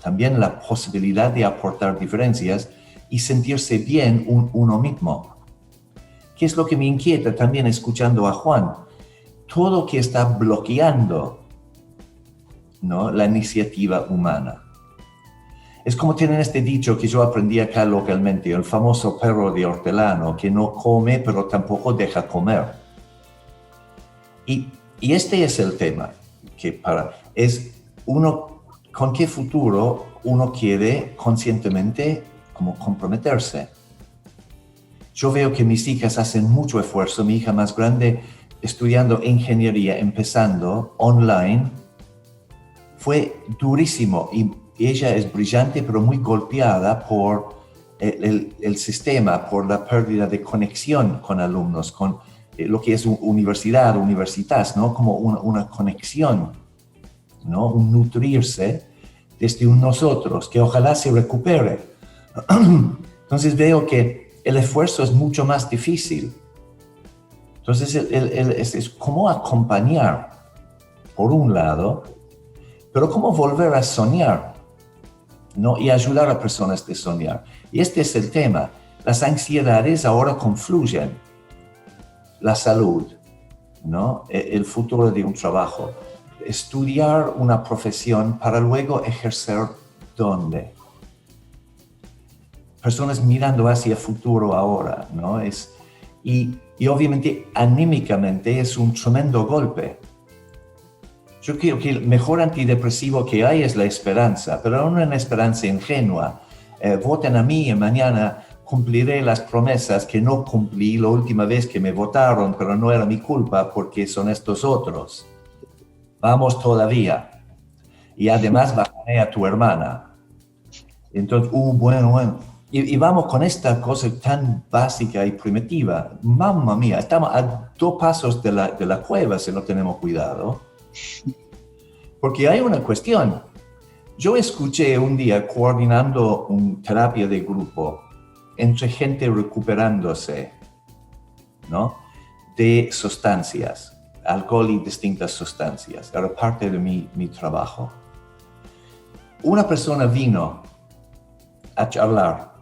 también la posibilidad de aportar diferencias y sentirse bien uno mismo. ¿Qué es lo que me inquieta también escuchando a Juan? Todo que está bloqueando, ¿no?, la iniciativa humana. Es como tienen este dicho que yo aprendí acá localmente, el famoso perro de hortelano, que no come pero tampoco deja comer. Y este es el tema, que es uno, con qué futuro uno quiere conscientemente como comprometerse. Yo veo que mis hijas hacen mucho esfuerzo, mi hija más grande estudiando ingeniería, empezando online, fue durísimo y ella es brillante, pero muy golpeada por el sistema, por la pérdida de conexión con alumnos, con lo que es universidad, universitas, ¿no? Como una conexión, ¿no? Un nutrirse desde un nosotros, que ojalá se recupere. Entonces veo que el esfuerzo es mucho más difícil. Entonces, es cómo acompañar, por un lado, pero cómo volver a soñar, ¿no? Y ayudar a personas a soñar. Y este es el tema. Las ansiedades ahora confluyen. La salud, ¿no? El futuro de un trabajo. Estudiar una profesión para luego ejercer ¿dónde? Personas mirando hacia el futuro ahora, ¿no? Y obviamente anímicamente es un tremendo golpe. Yo creo que el mejor antidepresivo que hay es la esperanza, pero no una esperanza ingenua. Voten a mí y mañana cumpliré las promesas que no cumplí la última vez que me votaron, pero no era mi culpa porque son estos otros. Vamos todavía. Y además bajaré a tu hermana. Entonces, bueno. Y vamos con esta cosa tan básica y primitiva. Mamma mía, estamos a 2 pasos de la cueva si no tenemos cuidado. Porque hay una cuestión. Yo escuché un día coordinando una terapia de grupo entre gente recuperándose, ¿no? De sustancias, alcohol y distintas sustancias. Era parte de mi trabajo. Una persona vino a charlar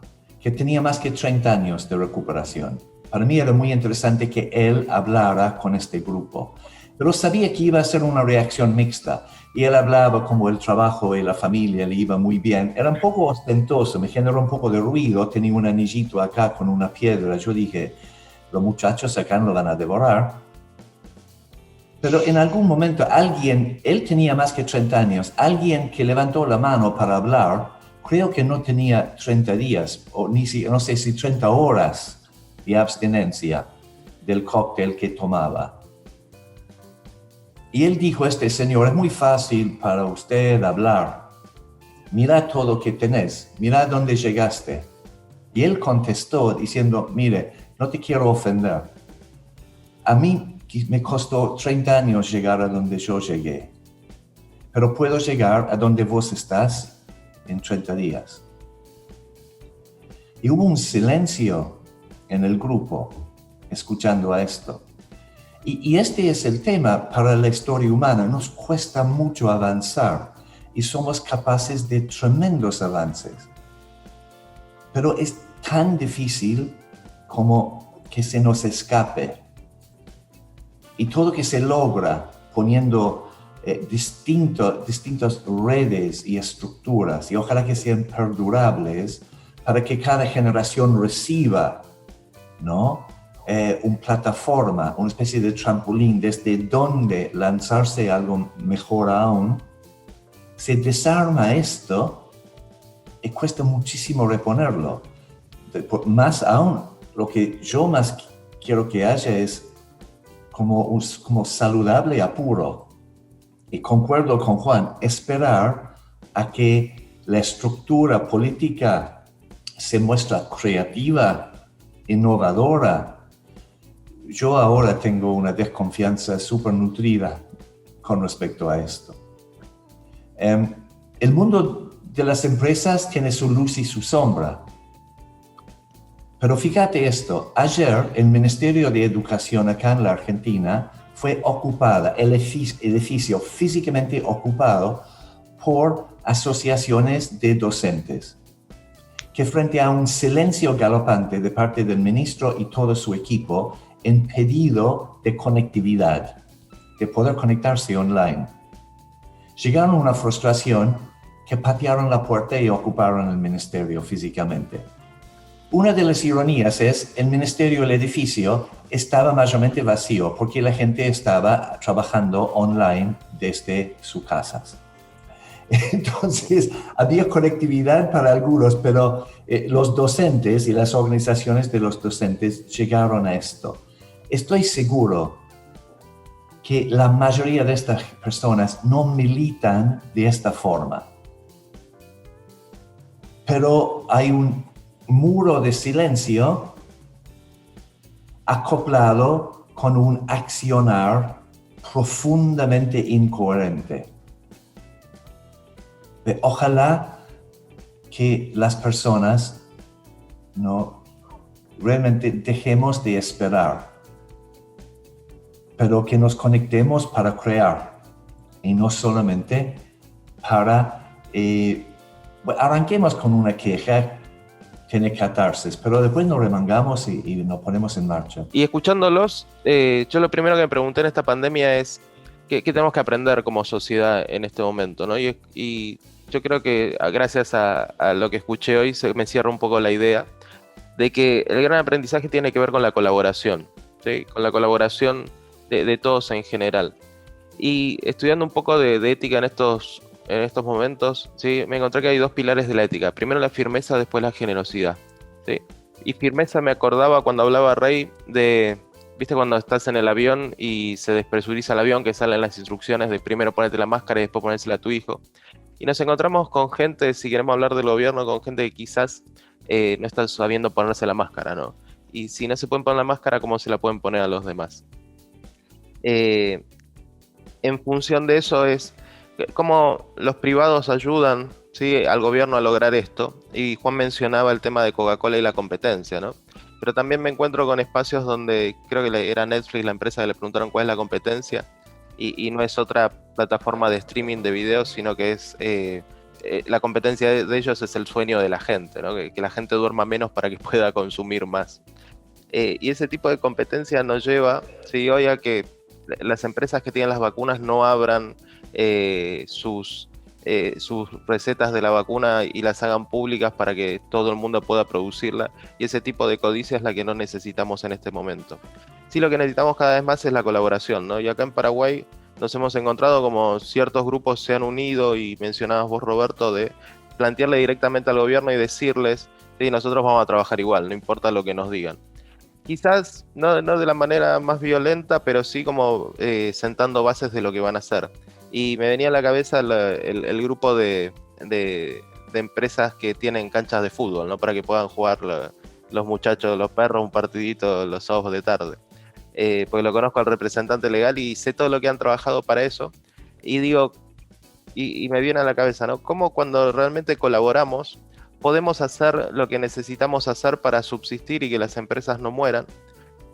que tenía más que 30 años de recuperación. Para mí era muy interesante que él hablara con este grupo, pero sabía que iba a ser una reacción mixta. Y él hablaba como el trabajo y la familia le iba muy bien. Era un poco ostentoso, me generó un poco de ruido. Tenía un anillito acá con una piedra. Yo dije, los muchachos acá lo van a devorar. Pero en algún momento él tenía más que 30 años, alguien que levantó la mano para hablar, creo que no tenía 30 días, o no sé si 30 horas de abstinencia del cóctel que tomaba. Y él dijo, señor, es muy fácil para usted hablar. Mira todo lo que tenés, mira dónde llegaste. Y él contestó diciendo, mire, no te quiero ofender. A mí me costó 30 años llegar a donde yo llegué. Pero puedo llegar a donde vos estás en 30 días. Y hubo un silencio en el grupo escuchando a esto. Y este es el tema para la historia humana. Nos cuesta mucho avanzar y somos capaces de tremendos avances. Pero es tan difícil como que se nos escape. Y todo que se logra poniendo distintas redes y estructuras, y ojalá que sean perdurables, para que cada generación reciba, ¿no? Una plataforma, una especie de trampolín desde donde lanzarse a algo mejor aún. Se desarma esto y cuesta muchísimo reponerlo. Más aún, lo que yo más quiero que haya es como saludable apuro. Y concuerdo con Juan, esperar a que la estructura política se muestra creativa, innovadora. Yo ahora tengo una desconfianza súper nutrida con respecto a esto. El mundo de las empresas tiene su luz y su sombra. Pero fíjate esto, ayer el Ministerio de Educación acá en la Argentina fue ocupada, el edificio físicamente ocupado por asociaciones de docentes, que frente a un silencio galopante de parte del ministro y todo su equipo, en pedido de conectividad, de poder conectarse online, llegaron a una frustración que patearon la puerta y ocuparon el ministerio físicamente. Una de las ironías es el ministerio, el edificio, estaba mayormente vacío porque la gente estaba trabajando online desde sus casas. Entonces, había conectividad para algunos, pero los docentes y las organizaciones de los docentes llegaron a esto. Estoy seguro que la mayoría de estas personas no militan de esta forma. Pero hay un muro de silencio acoplado con un accionar profundamente incoherente. Ojalá que las personas no realmente dejemos de esperar pero que nos conectemos para crear y no solamente para... arranquemos con una queja, tiene catarsis, pero después nos remangamos y nos ponemos en marcha. Y escuchándolos, yo lo primero que me pregunté en esta pandemia es ¿qué tenemos que aprender como sociedad en este momento, ¿no? Y yo creo que gracias a lo que escuché hoy me cierra un poco la idea de que el gran aprendizaje tiene que ver con la colaboración, ¿sí? Con la colaboración de todos en general. Y estudiando un poco de ética en estos momentos, ¿sí? Me encontré que hay dos pilares de la ética. Primero la firmeza, después la generosidad, ¿sí? Y firmeza me acordaba cuando hablaba Rey de, ¿viste cuando estás en el avión y se despresuriza el avión, que salen las instrucciones de primero ponerte la máscara y después ponérsela a tu hijo? Y nos encontramos con gente, si queremos hablar del gobierno, con gente que quizás no está sabiendo ponerse la máscara, ¿no? Y si no se pueden poner la máscara, ¿cómo se la pueden poner a los demás? En función de eso es cómo los privados ayudan, ¿sí?, al gobierno a lograr esto. Y Juan mencionaba el tema de Coca-Cola y la competencia, ¿no? Pero también me encuentro con espacios donde creo que era Netflix la empresa que le preguntaron cuál es la competencia y no es otra plataforma de streaming de videos, sino que es la competencia de ellos es el sueño de la gente, ¿no? Que la gente duerma menos para que pueda consumir más. Y ese tipo de competencia nos lleva, ¿sí?, hoy a que las empresas que tienen las vacunas no abran sus recetas de la vacuna y las hagan públicas para que todo el mundo pueda producirla, y ese tipo de codicia es la que no necesitamos en este momento. Sí, lo que necesitamos cada vez más es la colaboración, ¿no? Y acá en Paraguay nos hemos encontrado como ciertos grupos se han unido, y mencionabas vos, Roberto, de plantearle directamente al gobierno y decirles, sí, nosotros vamos a trabajar igual, no importa lo que nos digan. Quizás no de la manera más violenta, pero sí como sentando bases de lo que van a hacer. Y me venía a la cabeza el grupo de empresas que tienen canchas de fútbol, ¿no? Para que puedan jugar los muchachos, los perros, un partidito los sábados de tarde. Porque lo conozco al representante legal y sé todo lo que han trabajado para eso. Y digo, y me viene a la cabeza, ¿no? Cómo cuando realmente colaboramos podemos hacer lo que necesitamos hacer para subsistir y que las empresas no mueran.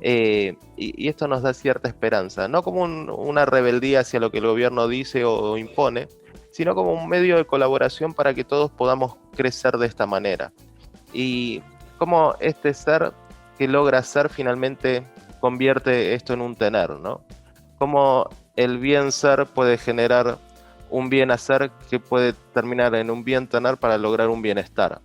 Y esto nos da cierta esperanza, no como una rebeldía hacia lo que el gobierno dice o impone, sino como un medio de colaboración para que todos podamos crecer de esta manera. Y cómo este ser que logra ser finalmente convierte esto en un tener, ¿no? Cómo el bien ser puede generar un bien hacer que puede terminar en un bien tener para lograr un bienestar.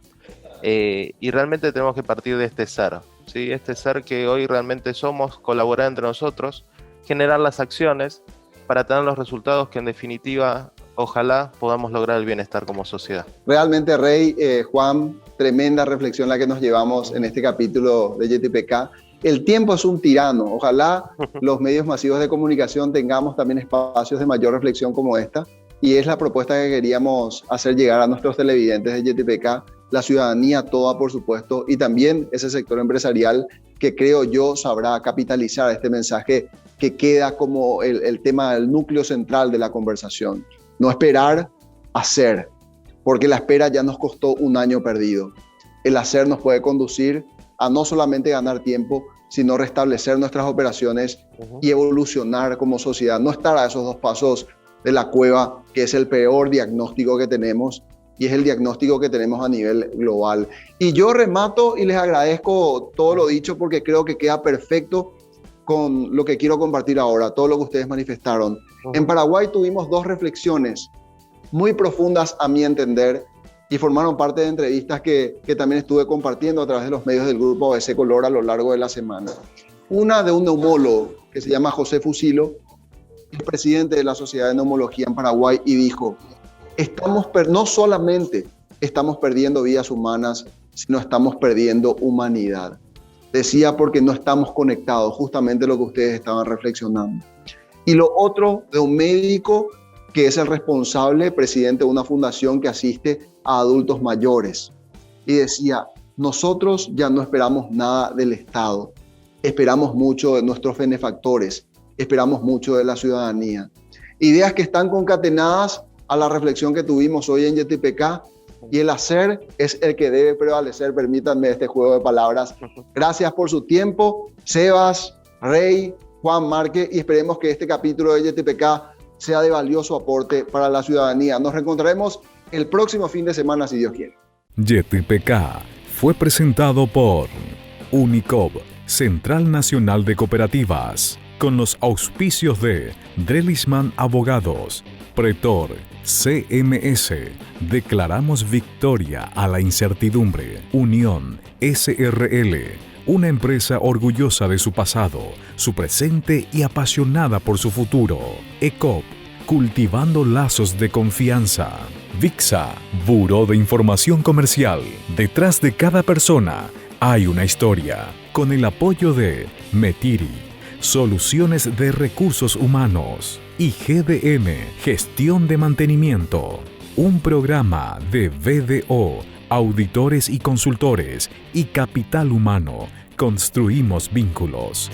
Y realmente tenemos que partir de este ser, ¿sí? Este ser que hoy realmente somos, colaborar entre nosotros, generar las acciones para tener los resultados que en definitiva ojalá podamos lograr el bienestar como sociedad. Realmente, Rey, Juan, tremenda reflexión la que nos llevamos en este capítulo de YTPK. El tiempo es un tirano. Ojalá los medios masivos de comunicación tengamos también espacios de mayor reflexión como esta. Y es la propuesta que queríamos hacer llegar a nuestros televidentes de YTPK, la ciudadanía toda, por supuesto, y también ese sector empresarial que creo yo sabrá capitalizar este mensaje que queda como el tema, el núcleo central de la conversación. No esperar, hacer, porque la espera ya nos costó un año perdido. El hacer nos puede conducir a no solamente ganar tiempo, sino restablecer nuestras operaciones y evolucionar como sociedad. No estar a esos dos pasos de la cueva, que es el peor diagnóstico que tenemos, y es el diagnóstico que tenemos a nivel global. Y yo remato y les agradezco todo lo dicho, porque creo que queda perfecto con lo que quiero compartir ahora, todo lo que ustedes manifestaron. En Paraguay tuvimos dos reflexiones muy profundas a mi entender, y formaron parte de entrevistas que también estuve compartiendo a través de los medios del grupo ABC Color a lo largo de la semana. Una de un neumólogo que se llama José Fusilo, el presidente de la Sociedad de Neumología en Paraguay, y dijo, no solamente estamos perdiendo vidas humanas, sino estamos perdiendo humanidad. Decía, porque no estamos conectados, justamente lo que ustedes estaban reflexionando. Y lo otro de un médico que es el responsable, presidente de una fundación que asiste a adultos mayores. Y decía, nosotros ya no esperamos nada del Estado, esperamos mucho de nuestros benefactores, esperamos mucho de la ciudadanía. Ideas que están concatenadas a la reflexión que tuvimos hoy en YTPK, y el hacer es el que debe prevalecer. Permítanme este juego de palabras. Gracias por su tiempo, Sebas, Rey, Juan Marque, y esperemos que este capítulo de YTPK sea de valioso aporte para la ciudadanía. Nos reencontraremos el próximo fin de semana, si Dios quiere. YTPK fue presentado por Unicop, Central Nacional de Cooperativas, con los auspicios de Drelisman Abogados, Pretor, CMS, Declaramos Victoria a la Incertidumbre, Unión, SRL, una empresa orgullosa de su pasado, su presente y apasionada por su futuro, ECOP, cultivando lazos de confianza, VIXA, Buró de Información Comercial, detrás de cada persona hay una historia, con el apoyo de Metiri, Soluciones de Recursos Humanos, y GDM, Gestión de Mantenimiento, un programa de BDO, Auditores y Consultores y Capital Humano. Construimos vínculos.